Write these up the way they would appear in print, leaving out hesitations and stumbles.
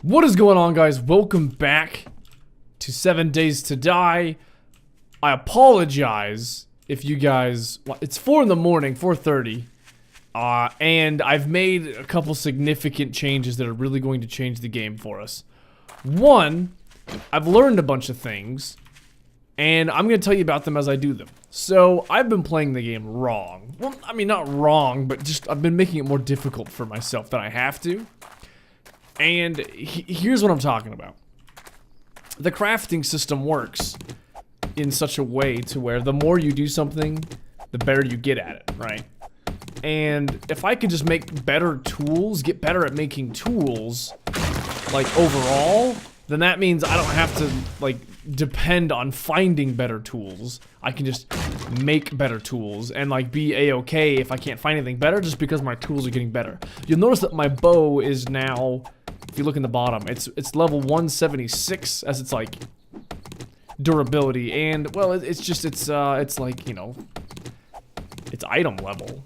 What is going on, guys? Welcome back to 7 Days to Die. I apologize if you guys... It's 4 in the morning, 4:30. And I've made a couple significant changes that are really going to change the game for us. One, I've learned a bunch of things, and I'm going to tell you about them as I do them. So, I've been playing the game wrong. Well, I mean, not wrong, but just I've been making it more difficult for myself than I have to. And here's what I'm talking about. The crafting system works in such a way to where the more you do something, the better you get at it, right? And if I could just make better tools, get better at making tools, like overall, then that means I don't have to, like, depend on finding better tools. I can just make better tools and, like, be a-okay if I can't find anything better just because my tools are getting better. You'll notice that my bow is now, if you look in the bottom, it's level 176 as its, like, durability. And, well, it's like, you know, it's item level,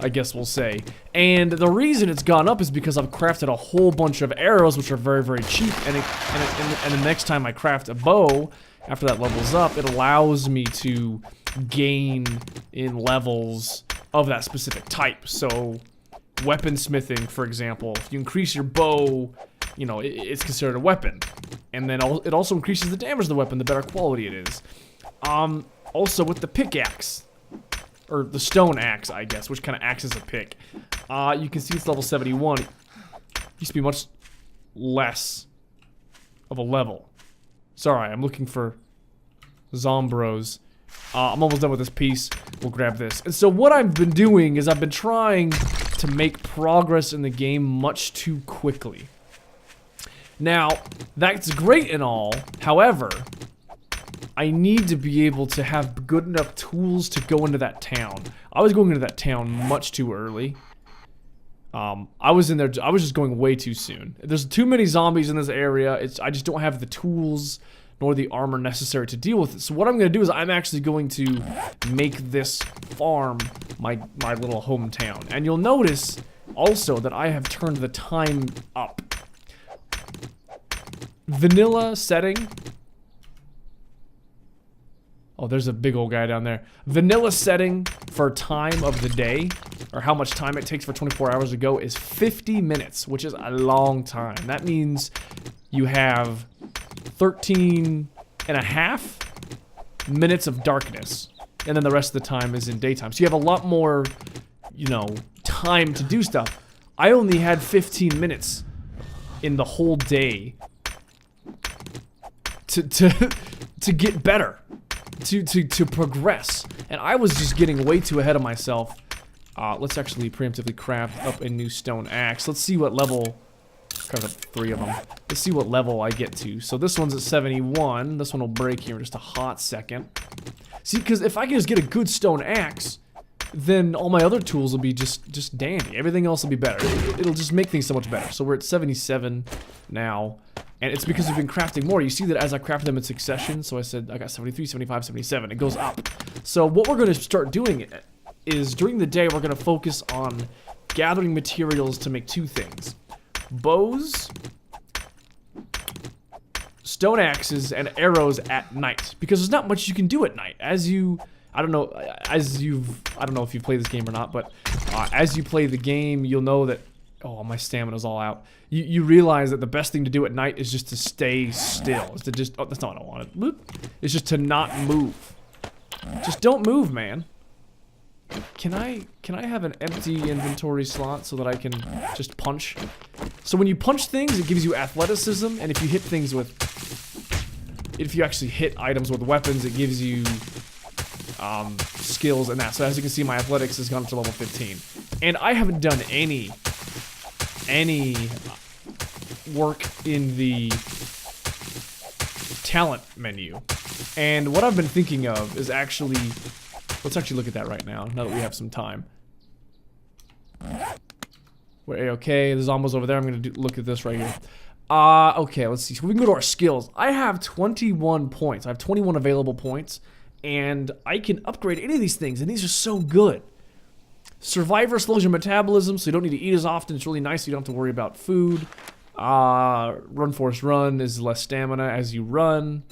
I guess we'll say. And the reason it's gone up is because I've crafted a whole bunch of arrows, which are very, very cheap. And the next time I craft a bow, after that levels up, it allows me to gain in levels of that specific type. So, weaponsmithing, for example, if you increase your bow, you know, it's considered a weapon. And then it also increases the damage of the weapon, the better quality it is. Also with the pickaxe. Or the stone axe, I guess, which kind of acts as a pick. You can see it's level 71. It used to be much less of a level. Sorry, I'm looking for Zombros. I'm almost done with this piece. We'll grab this. And so what I've been doing is I've been trying to make progress in the game much too quickly. Now, that's great and all. However, I need to be able to have good enough tools to go into that town. I was going into that town much too early. I was just going way too soon. There's too many zombies in this area. I just don't have the tools nor the armor necessary to deal with it. So what I'm going to do is I'm actually going to make this farm my little hometown. And you'll notice also that I have turned the time up. Vanilla setting. Oh, there's a big old guy down there. Vanilla setting for time of the day, or how much time it takes for 24 hours to go, is 50 minutes, which is a long time. That means you have 13 and a half minutes of darkness, and then the rest of the time is in daytime. So you have a lot more, you know, time to do stuff. I only had 15 minutes in the whole day to get better. To progress, and I was just getting way too ahead of myself. Let's actually preemptively craft up a new stone axe. Let's see what level. Craft up 3 of them. Let's see what level I get to. So this one's at 71. This one will break here in just a hot second. See, because if I can just get a good stone axe, then all my other tools will be just dandy. Everything else will be better. It'll just make things so much better. So we're at 77 now. And it's because we've been crafting more. You see that as I craft them in succession. So I said I got 73, 75, 77. It goes up. So what we're going to start doing is during the day we're going to focus on gathering materials to make 2 things. Bows, stone axes, and arrows at night. Because there's not much you can do at night. I don't know if you've played this game or not, but as you play the game, you'll know that, oh, my stamina's all out. You realize that the best thing to do at night is just to stay still. Is to just, oh, that's not what I wanted. Boop. It's just to not move. Just don't move, man. Can I have an empty inventory slot so that I can just punch? So when you punch things, it gives you athleticism, and if you hit things with, if you actually hit items with weapons, it gives you skills and that. So as you can see, my athletics has gone up to level 15. And I haven't done any work in the talent menu. And what I've been thinking of is actually, let's actually look at that right now that we have some time. We're A-okay, the zombies over there. I'm gonna look at this right here. Okay, let's see. So we can go to our skills. I have 21 points. I have 21 available points, and I can upgrade any of these things, and these are so good. Survivor slows your metabolism, so you don't need to eat as often. It's really nice, so you don't have to worry about food. Run Force Run is less stamina as you run.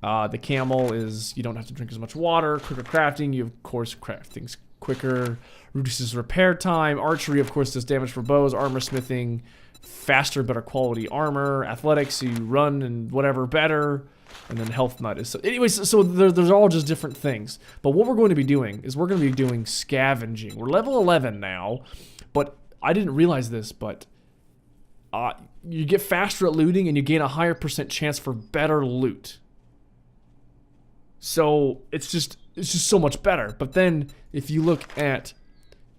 The camel is you don't have to drink as much water. Quicker crafting, you of course craft things quicker. Reduces repair time. Archery, of course, does damage for bows. Armor smithing, faster, better quality armor. Athletics, you run and whatever better. And then health nut is so. Anyways, so there's all just different things. But what we're going to be doing is we're going to be doing scavenging. We're level 11 now, but I didn't realize this, but you get faster at looting and you gain a higher percent chance for better loot. So it's just so much better. But then if you look at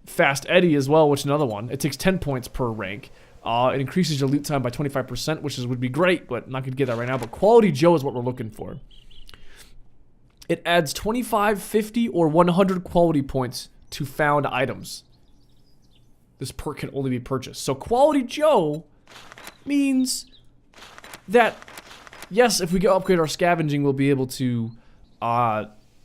Fast Eddie as well, which is another one, it takes 10 points per rank. It increases your loot time by 25%, which would be great, but I'm not going to get that right now. But Quality Joe is what we're looking for. It adds 25, 50, or 100 quality points to found items. This perk can only be purchased. So Quality Joe means that, yes, if we get upgrade our scavenging, we'll be able to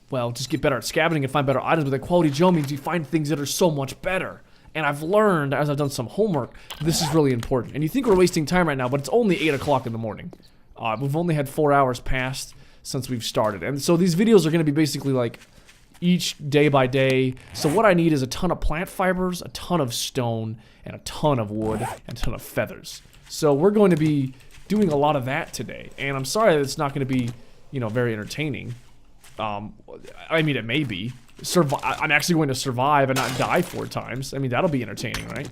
well, just get better at scavenging and find better items, but then Quality Joe means you find things that are so much better. And I've learned, as I've done some homework, this is really important. And you think we're wasting time right now, but it's only 8 o'clock in the morning. We've only had 4 hours passed since we've started. And so these videos are going to be basically like each day by day. So what I need is a ton of plant fibers, a ton of stone, and a ton of wood, and a ton of feathers. So we're going to be doing a lot of that today. And I'm sorry that it's not going to be, you know, very entertaining. I mean, it may be. I'm actually going to survive and not die 4 times. I mean, that'll be entertaining, right?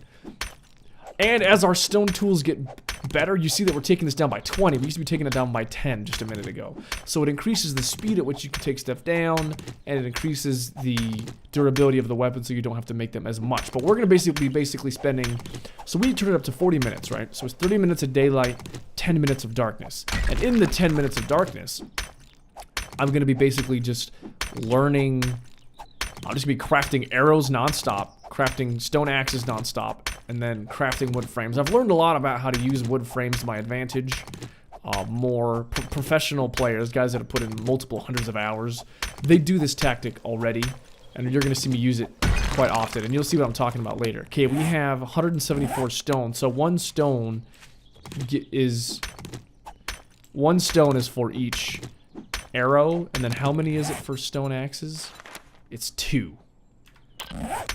And as our stone tools get better, you see that we're taking this down by 20. We used to be taking it down by 10 just a minute ago. So it increases the speed at which you can take stuff down, and it increases the durability of the weapon so you don't have to make them as much. But we're going to be basically spending... So we turn it up to 40 minutes, right? So it's 30 minutes of daylight, 10 minutes of darkness. And in the 10 minutes of darkness, I'm going to be basically just learning... I'll just be crafting arrows nonstop, crafting stone axes nonstop, and then crafting wood frames. I've learned a lot about how to use wood frames to my advantage. More professional players, guys that have put in multiple hundreds of hours, they do this tactic already, and you're going to see me use it quite often, and you'll see what I'm talking about later. Okay, we have 174 stone, so one stone is for each arrow, and then how many is it for stone axes? It's 2.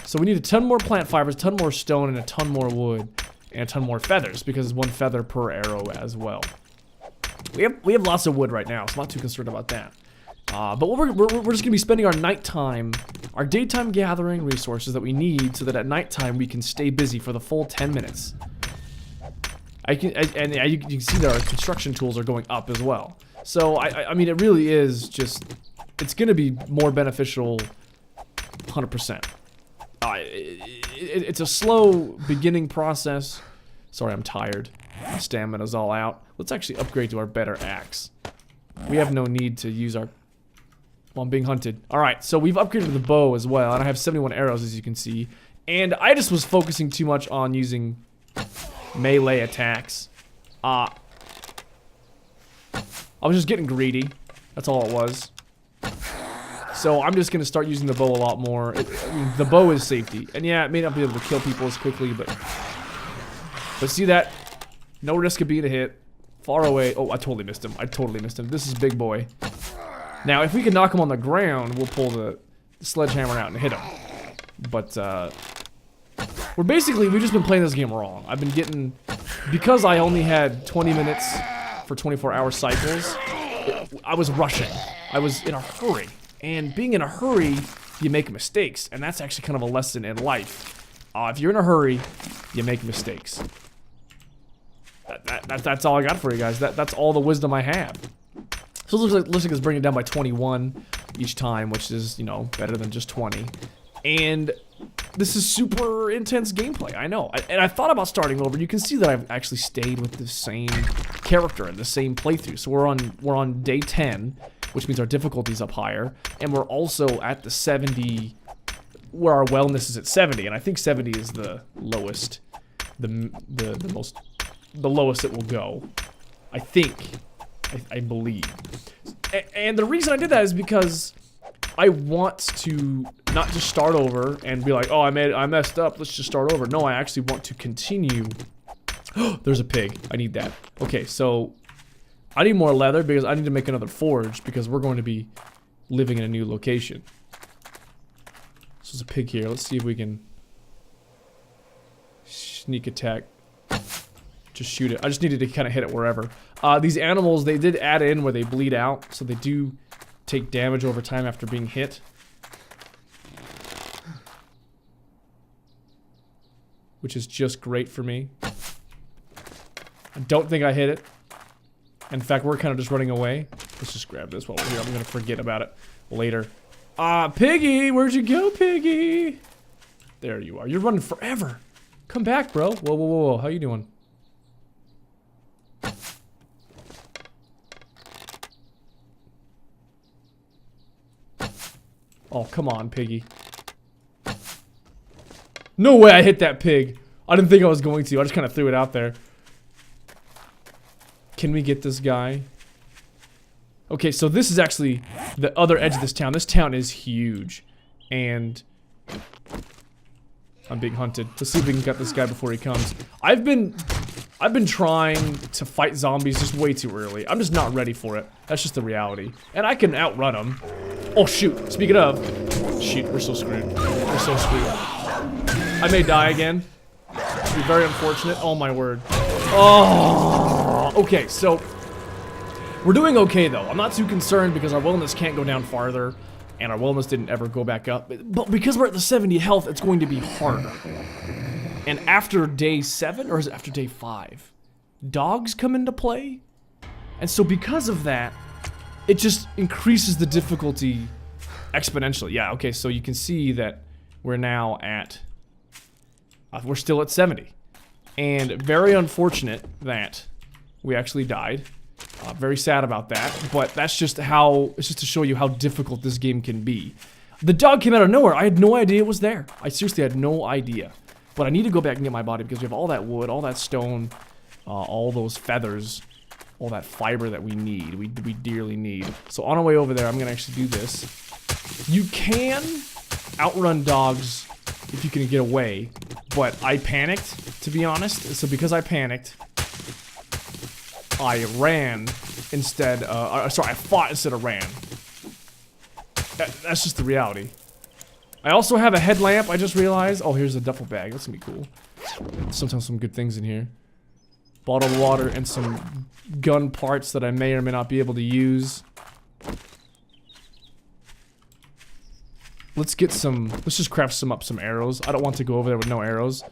So we need a ton more plant fibers, a ton more stone, and a ton more wood, and a ton more feathers, because it's 1 feather per arrow as well. We have lots of wood right now, so I'm not too concerned about that. But we're just going to be spending our nighttime, our daytime gathering resources that we need so that at nighttime we can stay busy for the full 10 minutes. You can see that our construction tools are going up as well. So, I mean, it really is just, it's going to be more beneficial 100%. It's a slow beginning process. Sorry, I'm tired. My stamina's all out. Let's actually upgrade to our better axe. We have no need to use our... Well, I'm being hunted. Alright, so we've upgraded the bow as well, and I have 71 arrows, as you can see. And I just was focusing too much on using melee attacks. I was just getting greedy. That's all it was. So I'm just going to start using the bow a lot more. I mean, the bow is safety. And yeah, it may not be able to kill people as quickly, but see that? No risk of being a hit. Far away. Oh, I totally missed him. I totally missed him. This is big boy. Now, if we can knock him on the ground, we'll pull the sledgehammer out and hit him. But, we've just been playing this game wrong. I've been getting, because I only had 20 minutes for 24-hour cycles, I was rushing. I was in a hurry. And being in a hurry, you make mistakes. And that's actually kind of a lesson in life. If you're in a hurry, you make mistakes. That's all I got for you guys. That's all the wisdom I have. So it looks like it's bringing it down by 21 each time, which is, you know, better than just 20. And this is super intense gameplay, I know. And I thought about starting over. You can see that I've actually stayed with the same character in the same playthrough. So we're on day 10, which means our difficulty's up higher, and we're also at the 70, where our wellness is at 70, and I think 70 is the lowest, the lowest it will go. I think, I believe. And the reason I did that is because I want to not just start over and be like, oh, I messed up, let's just start over. No, I actually want to continue There's a pig. I need that. Okay, so I need more leather because I need to make another forge because we're going to be living in a new location. So there's a pig here. Let's see if we can sneak attack. Just shoot it. I just needed to kind of hit it wherever. These animals, they did add in where they bleed out, so they do take damage over time after being hit. Which is just great for me. I don't think I hit it. In fact, we're kind of just running away. Let's just grab this while we're here. I'm gonna forget about it later. Piggy! Where'd you go, Piggy? There you are. You're running forever. Come back, bro. Whoa, whoa, whoa, whoa. How you doing? Oh, come on, Piggy. No way I hit that pig. I didn't think I was going to. I just kind of threw it out there. Can we get this guy? Okay, so this is actually the other edge of this town. This town is huge. And I'm being hunted. Let's see if we can get this guy before he comes. I've been trying to fight zombies just way too early. I'm just not ready for it. That's just the reality. And I can outrun them. Oh shoot, speaking of. Shoot, we're so screwed. We're so screwed. I may die again. It'd be very unfortunate. Oh my word. Oh, okay, so we're doing okay though. I'm not too concerned because our wellness can't go down farther, and our wellness didn't ever go back up. But because we're at the 70 health, it's going to be harder. And after day 7, or is it after day 5, dogs come into play, and so because of that, it just increases the difficulty exponentially. Yeah, okay, so you can see that we're now at we're still at 70. And very unfortunate that we actually died. Very sad about that, but that's just how, it's just to show you how difficult this game can be. The dog came out of nowhere. I had no idea it was there. I seriously had no idea. But I need to go back and get my body because we have all that wood, all that stone, all those feathers, all that fiber that we need. We dearly need. So on our way over there, I'm gonna actually do this. You can outrun dogs if you can get away, but I panicked, to be honest. So because I panicked, I ran instead, sorry, I fought instead of ran. That's just the reality. I also have a headlamp, I just realized. Oh, here's a duffel bag, that's gonna be cool. Sometimes some good things in here. Bottled water and some gun parts that I may or may not be able to use. Let's get some, let's just craft some arrows. I don't want to go over there with no arrows.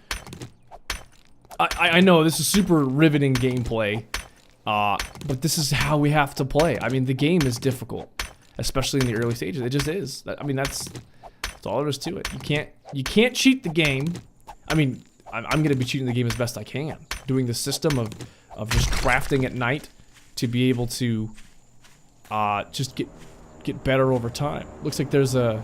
I know, this is super riveting gameplay. But this is how we have to play. I mean, the game is difficult. Especially in the early stages, it just is. I mean, that's all there is to it. You can't cheat the game. I mean, I'm gonna be cheating the game as best I can. Doing the system of just crafting at night to be able to just get better over time. Looks like there's a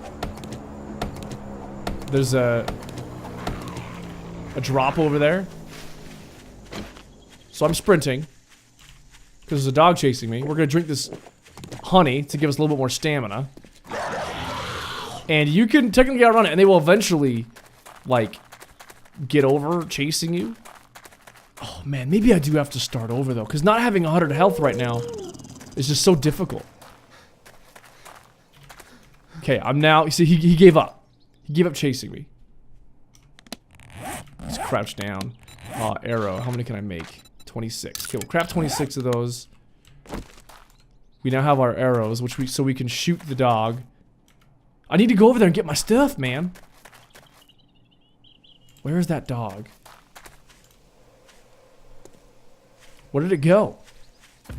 drop over there. So I'm sprinting because there's a dog chasing me. We're gonna drink this honey to give us a little bit more stamina. And you can technically outrun it, and they will eventually, like, get over chasing you. Oh man, maybe I do have to start over though, because not having 100 health right now is just so difficult. Okay, I'm now, you see, he gave up. He gave up chasing me. Let's crouch down. Arrow, how many can I make? 26. Okay, we'll craft 26 of those. We now have our arrows, so we can shoot the dog. I need to go over there and get my stuff, man. Where is that dog? Where did it go? It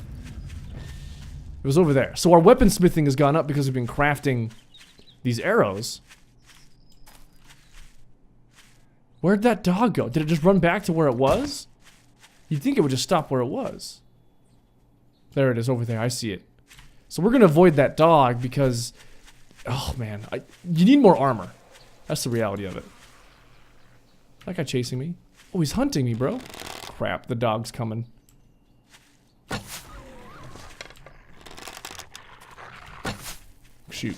was over there. So our weaponsmithing has gone up because we've been crafting these arrows. Where'd that dog go? Did it just run back to where it was? You'd think it would just stop where it was. There it is over there. I see it. So we're gonna avoid that dog because, oh man, you need more armor. That's the reality of it. That guy chasing me. Oh, he's hunting me, bro. Crap, the dog's coming. Shoot.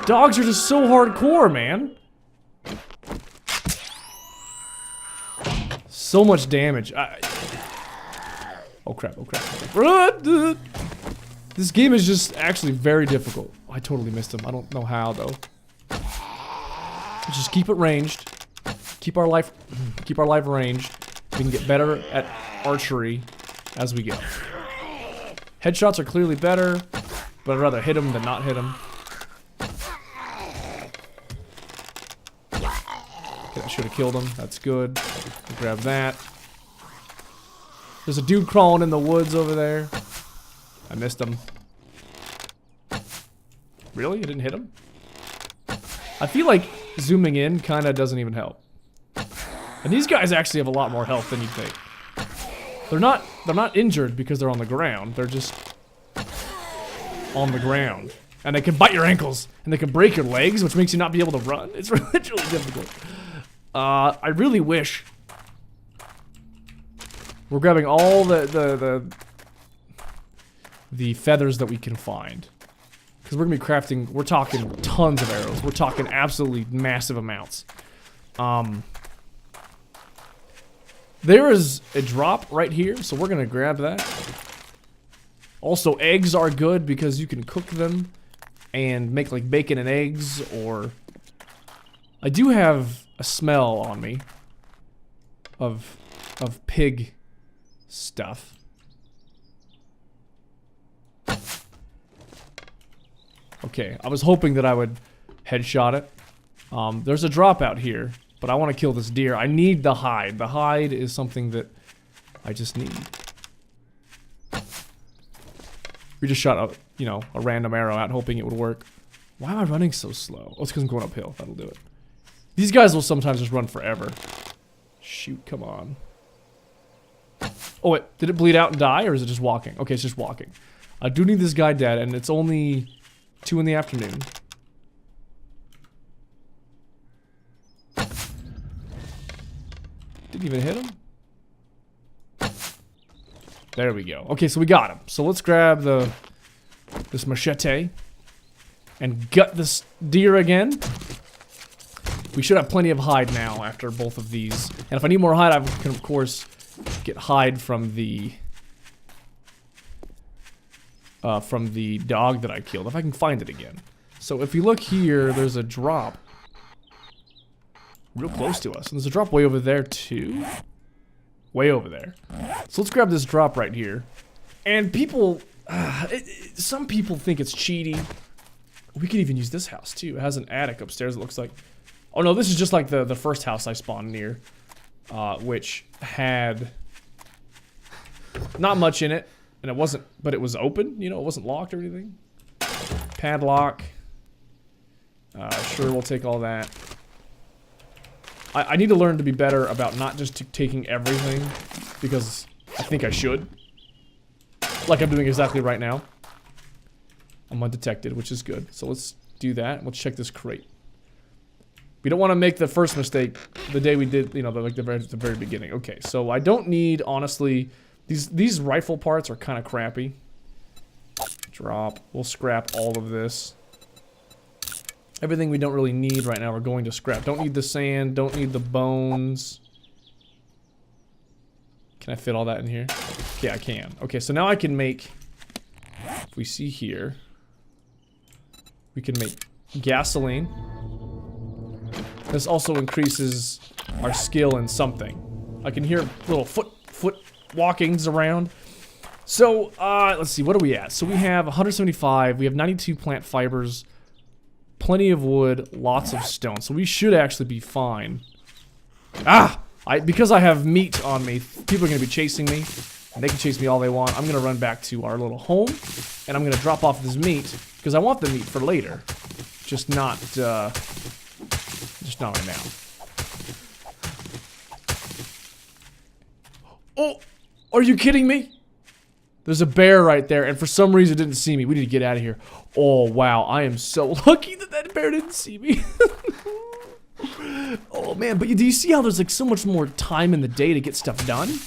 Dogs are just so hardcore, man. So much damage. Oh crap, oh crap. Run! This game is just actually very difficult. I totally missed him. I don't know how though. Just keep it ranged. Keep our life ranged. We can get better at archery as we go. Headshots are clearly better, but I'd rather hit him than not hit him. Okay, I should have killed him. That's good. I'll grab that. There's a dude crawling in the woods over there. I missed him. Really? I didn't hit him? I feel like zooming in kind of doesn't even help. And these guys actually have a lot more health than you'd think. They're not injured because they're on the ground. They're just on the ground. And they can bite your ankles. And they can break your legs, which makes you not be able to run. It's really difficult. I really wish we're grabbing all the feathers that we can find. Because we're gonna be crafting, we're talking tons of arrows. We're talking absolutely massive amounts. There is a drop right here, so we're gonna grab that. Also, eggs are good because you can cook them and make like bacon and eggs, or I do have a smell on me of pig stuff. Okay, I was hoping that I would headshot it. There's a drop out here, but I want to kill this deer. I need the hide. The hide is something that I just need. We just shot a, you know, a random arrow out hoping it would work. Why am I running so slow? Oh, it's because I'm going uphill. That'll do it. These guys will sometimes just run forever. Shoot, come on. Oh wait, did it bleed out and die, or is it just walking? Okay, it's just walking. I do need this guy dead, and it's only 2 in the afternoon. Didn't even hit him. There we go. Okay, so we got him. So let's grab this machete and gut this deer again. We should have plenty of hide now after both of these. And if I need more hide, I can of course get hide from the dog that I killed, if I can find it again. So if you look here, there's a drop real close to us. And there's a drop way over there too. Way over there. So let's grab this drop right here. And people, some people think it's cheaty. We could even use this house too. It has an attic upstairs, it looks like. Oh no, this is just like the first house I spawned near. Which had not much in it. And it wasn't, but it was open, you know, it wasn't locked or anything. Padlock. Sure, we'll take all that. I need to learn to be better about not just taking everything, because I think I should. Like I'm doing exactly right now. I'm undetected, which is good. So let's do that. Let's check this crate. We don't want to make the first mistake the day we did, you know, like the very beginning. Okay, so I don't need, honestly, these rifle parts are kind of crappy. Drop. We'll scrap all of this. Everything we don't really need right now we're going to scrap. Don't need the sand, don't need the bones. Can I fit all that in here? Okay, I can. Okay, so now I can make, if we see here, we can make gasoline. This also increases our skill in something. I can hear little foot walkings around. So, let's see, what are we at? So we have 175, we have 92 plant fibers, plenty of wood, lots of stone. So we should actually be fine. Because I have meat on me, people are going to be chasing me, and they can chase me all they want. I'm going to run back to our little home, and I'm going to drop off this meat, because I want the meat for later. Just not right now. Oh, are you kidding me? There's a bear right there, and for some reason it didn't see me. We need to get out of here. Oh, wow. I am so lucky that that bear didn't see me. Oh, man. But do you see how there's, like, so much more time in the day to get stuff done?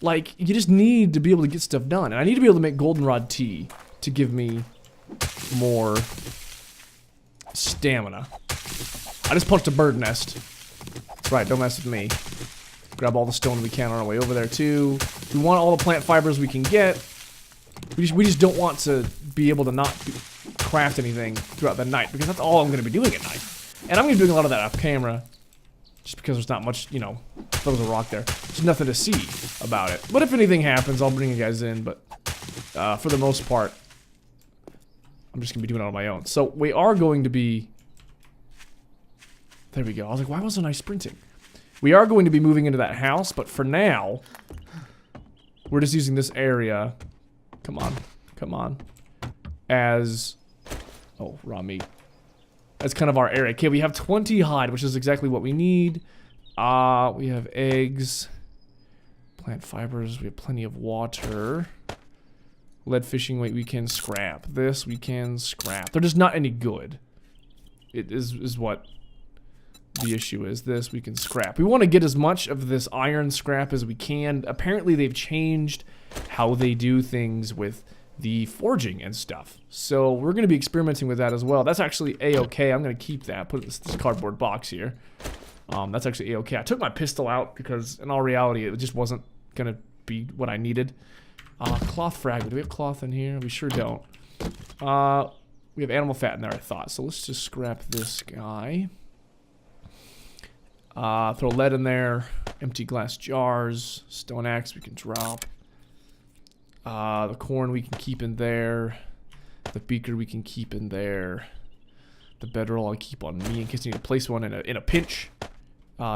Like, you just need to be able to get stuff done. And I need to be able to make goldenrod tea to give me more stamina. I just punched a bird nest. That's right. Don't mess with me. Grab all the stone we can on our way over there too. We want all the plant fibers we can get. We just don't want to be able to not craft anything throughout the night, because that's all I'm going to be doing at night. And I'm going to be doing a lot of that off camera, just because there's not much, you know, there was a rock there. There's nothing to see about it. But if anything happens, I'll bring you guys in, but for the most part, I'm just going to be doing it on my own. So we are going to be... There we go. I was like, why wasn't I sprinting? We are going to be moving into that house, but for now, we're just using this area. Come on. Come on. As... Oh, raw meat. That's kind of our area. Okay, we have 20 hide, which is exactly what we need. We have eggs. Plant fibers. We have plenty of water. Lead fishing weight we can scrap. This we can scrap. They're just not any good. It is what the issue is. This we can scrap. We want to get as much of this iron scrap as we can. Apparently they've changed how they do things with the forging and stuff. So we're going to be experimenting with that as well. That's actually a-okay. I'm going to keep that. Put this cardboard box here. That's actually a-okay. I took my pistol out because in all reality it just wasn't going to be what I needed. Cloth fragment. Do we have cloth in here? We sure don't. We have animal fat in there, I thought. So let's just scrap this guy. Throw lead in there. Empty glass jars. Stone axe we can drop. The corn we can keep in there. The beaker we can keep in there. The bedroll I'll keep on me in case I need to place one in a pinch.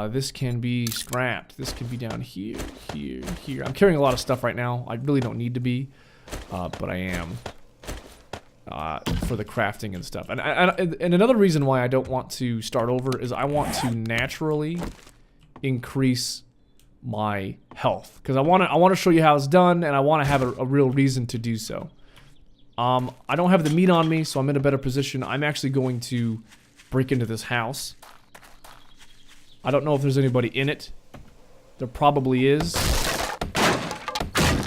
This can be scrapped. This can be down here, here, here. I'm carrying a lot of stuff right now. I really don't need to be, but I am for the crafting and stuff. And another reason why I don't want to start over is I want to naturally increase my health, because I want to show you how it's done, and I want to have a real reason to do so. I don't have the meat on me, so I'm in a better position. I'm actually going to break into this house. I don't know if there's anybody in it. There probably is.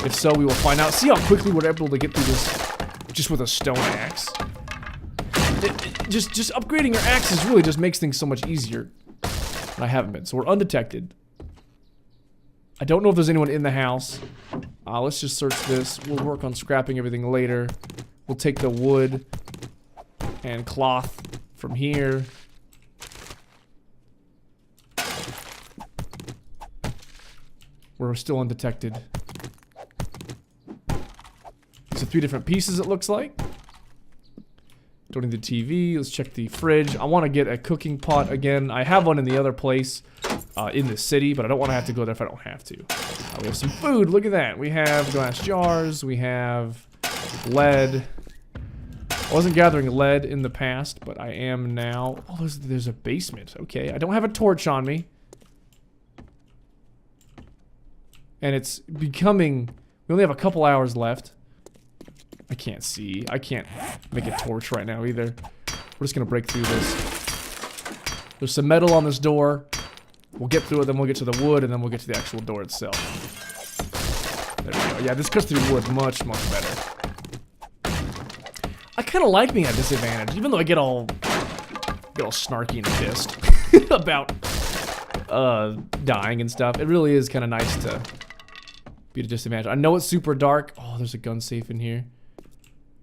If so, we will find out. See how quickly we're able to get through this just with a stone axe. Just upgrading your axes really just makes things so much easier. And I haven't been, so we're undetected. I don't know if there's anyone in the house. Let's just search this. We'll work on scrapping everything later. We'll take the wood and cloth from here. We're still undetected. So 3 different pieces it looks like. Don't need the TV. Let's check the fridge. I want to get a cooking pot again. I have one in the other place in the city, but I don't want to have to go there if I don't have to. We have some food. Look at that. We have glass jars. We have lead. I wasn't gathering lead in the past, but I am now. Oh, there's a basement. Okay, I don't have a torch on me. And it's becoming... We only have a couple hours left. I can't see. I can't make a torch right now either. We're just gonna break through this. There's some metal on this door. We'll get through it, then we'll get to the wood, and then we'll get to the actual door itself. There we go. Yeah, this cuts through wood much, much better. I kind of like being at disadvantage, even though I get all snarky and pissed about dying and stuff. It really is kind of nice to be at a disadvantage. I know it's super dark. Oh, there's a gun safe in here.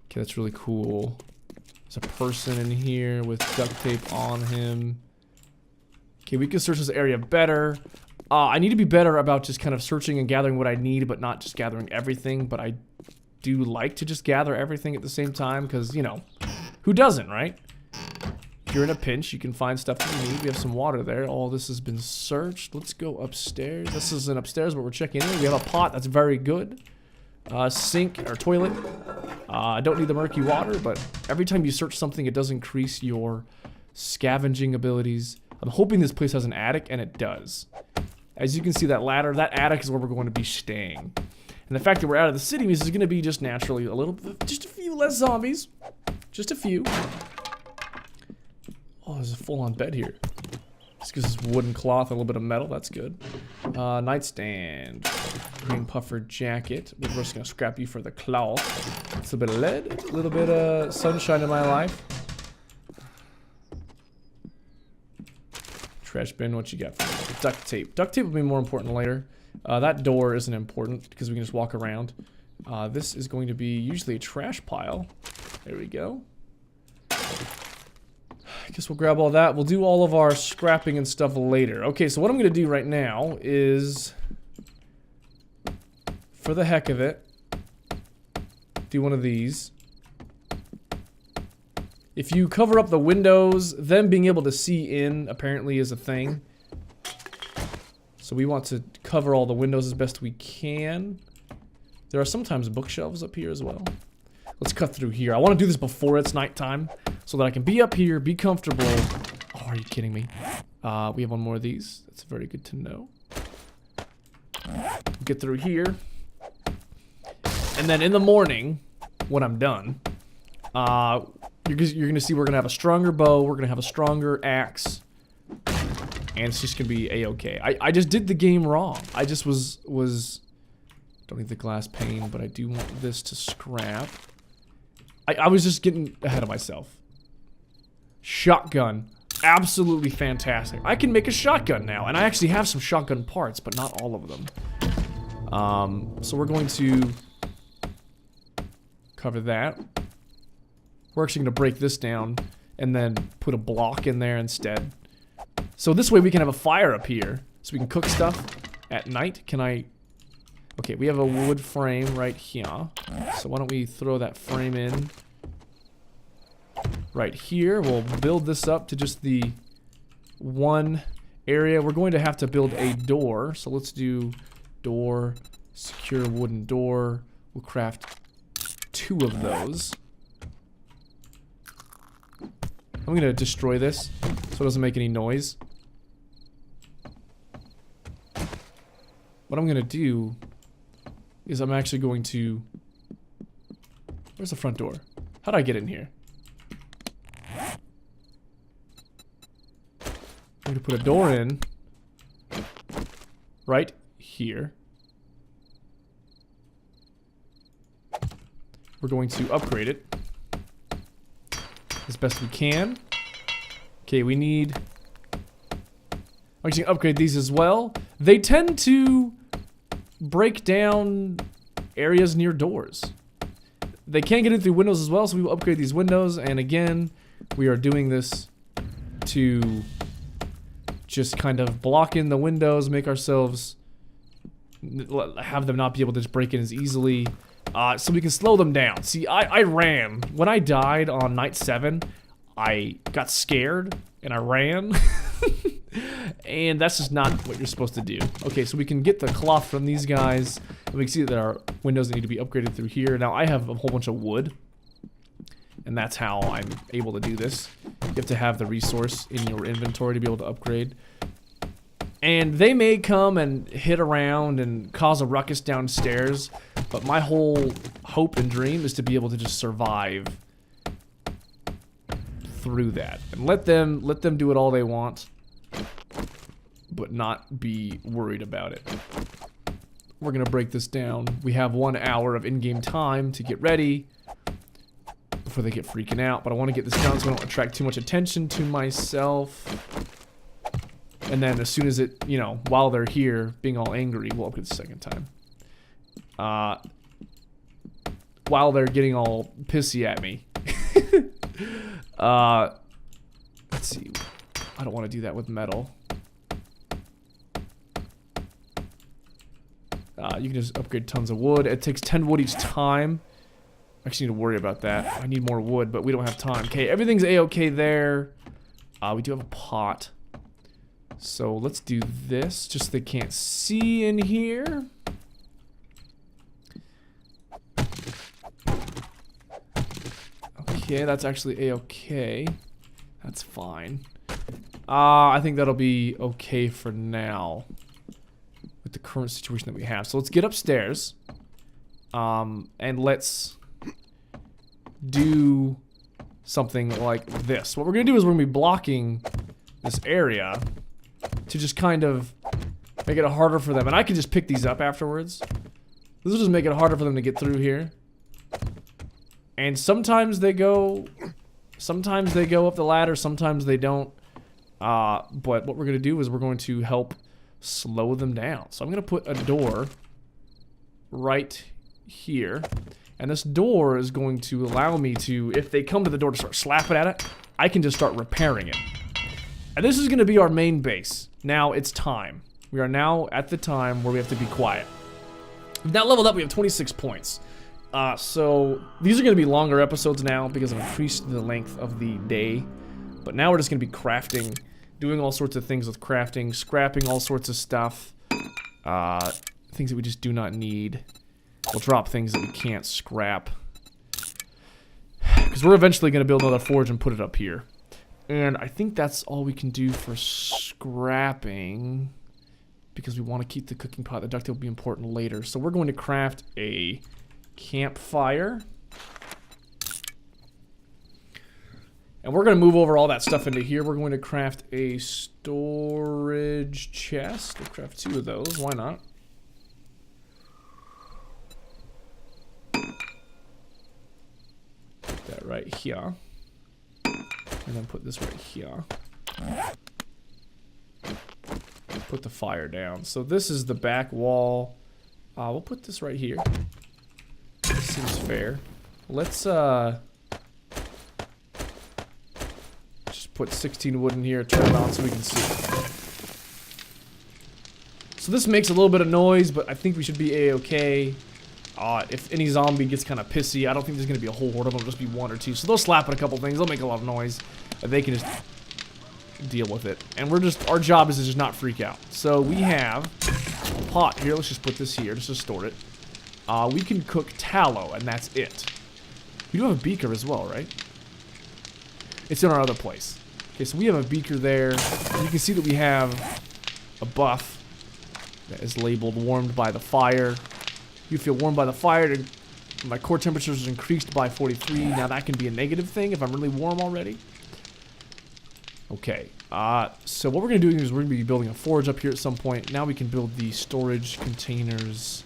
Okay, that's really cool. There's a person in here with duct tape on him. Okay, we can search this area better. I need to be better about just kind of searching and gathering what I need, but not just gathering everything. But I do like to just gather everything at the same time, because, you know, who doesn't, right? If you're in a pinch, you can find stuff that you need. We have some water there. All this has been searched. Let's go upstairs. This isn't upstairs, but we're checking in. We have a pot. That's very good. Sink or toilet. I don't need the murky water, but every time you search something, it does increase your scavenging abilities. I'm hoping this place has an attic, and it does. As you can see, that ladder, that attic is where we're going to be staying. And the fact that we're out of the city means there's going to be just naturally just a few less zombies. Just a few. Oh, there's a full-on bed here. This gives us wooden cloth, a little bit of metal. That's good. Nightstand. Green puffer jacket. We're just going to scrap you for the cloth. It's a bit of lead. A little bit of sunshine in my life. Trash bin, what you got for me? Duct tape. Duct tape will be more important later. That door isn't important because we can just walk around. This is going to be usually a trash pile. There we go. I guess we'll grab all that. We'll do all of our scrapping and stuff later. Okay, so what I'm going to do right now is, for the heck of it, do one of these. If you cover up the windows, them being able to see in apparently is a thing. So we want to cover all the windows as best we can. There are sometimes bookshelves up here as well. Let's cut through here. I want to do this before it's nighttime so that I can be up here, be comfortable. Oh, are you kidding me? We have one more of these. That's very good to know. Get through here. And then in the morning, when I'm done, you're going to see we're going to have a stronger bow, we're going to have a stronger axe, and it's just going to be a-okay. I just did the game wrong. I just was don't need the glass pane, but I do want this to scrap. I was just getting ahead of myself. Shotgun. Absolutely fantastic. I can make a shotgun now, and I actually have some shotgun parts, but not all of them. So we're going to cover that. We're actually going to break this down and then put a block in there instead. So this way we can have a fire up here, so we can cook stuff at night. Can I... Okay, we have a wood frame right here. So why don't we throw that frame in right here. We'll build this up to just the one area. We're going to have to build a door. So let's do door, secure wooden door. We'll craft 2 of those. I'm going to destroy this so it doesn't make any noise. What I'm going to do is I'm actually going to... Where's the front door? How do I get in here? I'm going to put a door in right here. We're going to upgrade it as best we can. Okay, we need... I'm actually going to upgrade these as well. They tend to break down areas near doors. They can get in through windows as well, so we will upgrade these windows. And again, we are doing this to just kind of block in the windows, make ourselves... have them not be able to just break in as easily. So we can slow them down. See, I ran. When I died on night 7, I got scared and I ran. And that's just not what you're supposed to do. Okay, so we can get the cloth from these guys. And we can see that there are windows that need to be upgraded through here. Now, I have a whole bunch of wood. And that's how I'm able to do this. You have to have the resource in your inventory to be able to upgrade. And they may come and hit around and cause a ruckus downstairs, but my whole hope and dream is to be able to just survive through that. And let them do it all they want, but not be worried about it. We're gonna break this down. We have 1 hour of in-game time to get ready before they get freaking out, but I want to get this done so I don't attract too much attention to myself. And then as soon as it, you know, while they're here being all angry, we'll upgrade the second time. While they're getting all pissy at me. Let's see. I don't want to do that with metal. You can just upgrade tons of wood. It takes 10 wood each time. I actually need to worry about that. I need more wood, but we don't have time. Okay, everything's a-okay there. We do have a pot. So let's do this, just so they can't see in here. Okay, that's actually a-okay. That's fine. I think that'll be okay for now with the current situation that we have. So let's get upstairs. And let's do something like this. What we're gonna do is we're gonna be blocking this area to just kind of make it harder for them. And I can just pick these up afterwards. This will just make it harder for them to get through here. And sometimes they go up the ladder, sometimes they don't. But what we're going to do is we're going to help slow them down. So I'm going to put a door right here. And this door is going to allow me to, if they come to the door to start slapping at it, I can just start repairing it. And this is going to be our main base. Now it's time. We are now at the time where we have to be quiet. We've now leveled up. We have 26 points. So these are going to be longer episodes now because I've increased the length of the day. But now we're just going to be crafting, doing all sorts of things with crafting, scrapping all sorts of stuff. Things that we just do not need. We'll drop things that we can't scrap. Because we're eventually going to build another forge and put it up here. And I think that's all we can do for scrapping. Because we want to keep the cooking pot. The duct tape will be important later. So we're going to craft a campfire. And we're going to move over all that stuff into here. We're going to craft a storage chest. We'll craft 2 of those. Why not? Put that right here. And then put this right here. Put the fire down. So this is the back wall. We'll put this right here. This seems fair. Let's just put 16 wood in here, turn it on so we can see. So this makes a little bit of noise, but I think we should be a-okay. If any zombie gets kind of pissy, I don't think there's going to be a whole horde of them, just be 1 or 2. So they'll slap at a couple things, they'll make a lot of noise. They can just deal with it. And our job is to just not freak out. So we have a pot here. Let's just put this here just to store it. We can cook tallow, and that's it. We do have a beaker as well, right? It's in our other place. Okay, so we have a beaker there. And you can see that we have a buff that is labeled warmed by the fire. You feel warmed by the fire. My core temperature is increased by 43. Now that can be a negative thing if I'm really warm already. Okay, so what we're going to do is we're going to be building a forge up here at some point. Now we can build the storage containers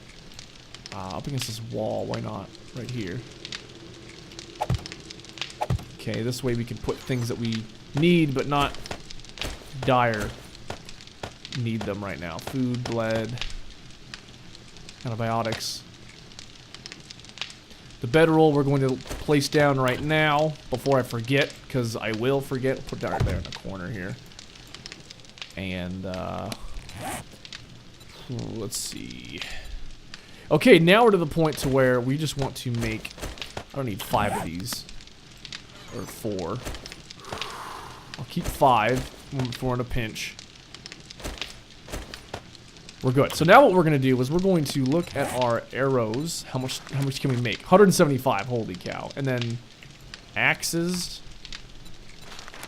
up against this wall. Why not? Right here. Okay, this way we can put things that we need, but not dire need them right now. Food, bled, antibiotics. The bedroll we're going to place down right now before I forget, because I will forget. I'll put it down right there in the corner here. And, let's see. Okay, now we're to the point to where we just want to make, I don't need 5 of these. Or 4. I'll keep 5 if we're in a pinch. We're good. So now what we're going to do is we're going to look at our arrows. How much can we make? 175. Holy cow. And then axes,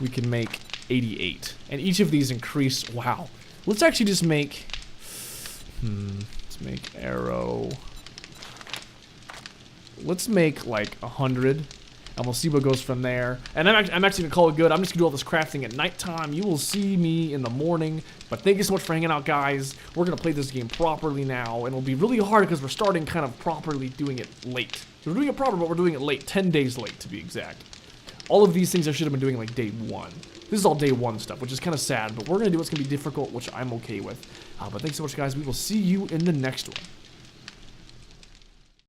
we can make 88. And each of these increase. Wow. Let's actually just make. Let's make arrow. Let's make like 100. And we'll see what goes from there. And I'm actually going to call it good. I'm just going to do all this crafting at nighttime. You will see me in the morning. But thank you so much for hanging out, guys. We're going to play this game properly now. And it'll be really hard because we're starting kind of properly doing it late. We're doing it proper, but we're doing it late. 10 days late, to be exact. All of these things I should have been doing like day 1. This is all day 1 stuff, which is kind of sad. But we're going to do what's going to be difficult, which I'm okay with. But thanks so much, guys. We will see you in the next one.